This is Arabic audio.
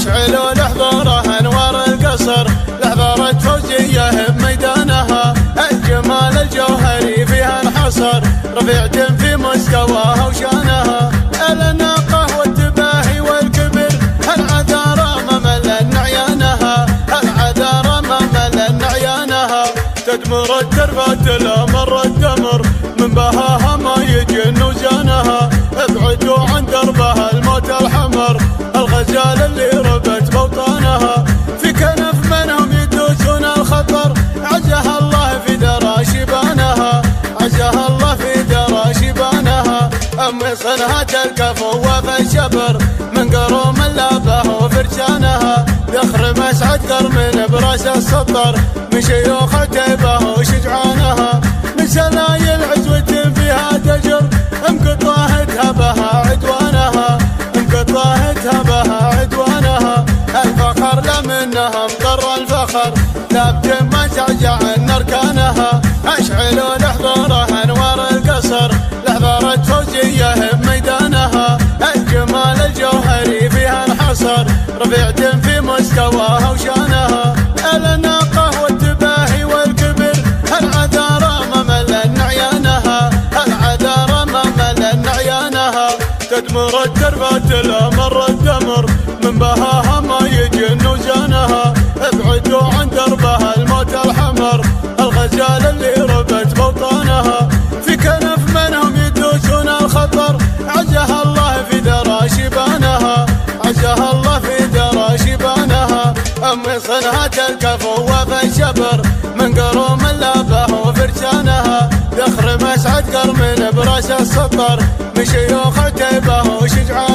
أشعلوا لحضوره أنوار القصر، لحضرت فوزية بميدانها، الجمال الجوهري فيها انحصر، رفيعة في مستواها وشانها، الأناقة والتباهي والكبر، العذارى ما ملن عيانها، العذارى ما ملن عيانها، تدمر التربة الأمر الدمر، من بهاها ما يجن وزانها، ابعدوا عن دربها الموت الحمر، الغزال اللي ربت بوطانها، في كنف منهم يدوسون الخطر، عزها الله في درى شبانها، عزها الله في درى شبانها، أمي صنها الكفو والشبر، من قروم اللابه وفرشانها، ذخر مسعد قرمن براس السطر، من شيوخ عتيبه وشجعانها، من سلايل عزوة فيها تجر، انقطاهتها بها عدوانها، انقطاهتها بها عدوانها، الفخر لمنها مضر الفخر، ثابت ما تعجع عن اركانها، اشعلوا لحضوره انوار القصر، لحضرت فوزية بميدانها، الجمال الجوهري فيها انحصر، رفيعة في مستواها وشانها، الأناقة والتباهي والكبر، العذارى ما ملن عيانها، العذارى ما ملن عيانها، تدمر التربة الأمر الدمر، من بهاها ما يجن وزانها، ابعدوا عن دربها الموت الحمر، الغزال اللي ربت بوطانها، في كنف منهم يدوسون الخطر، عزها الله في درى شبانها، عزها الله في درى شبانها، أمي صنها الكفو والشبر، من قروم اللابه وفرشانها، ذخر مسعد قرمن براس السطر، من شيوخ عتيبه وشجعانها.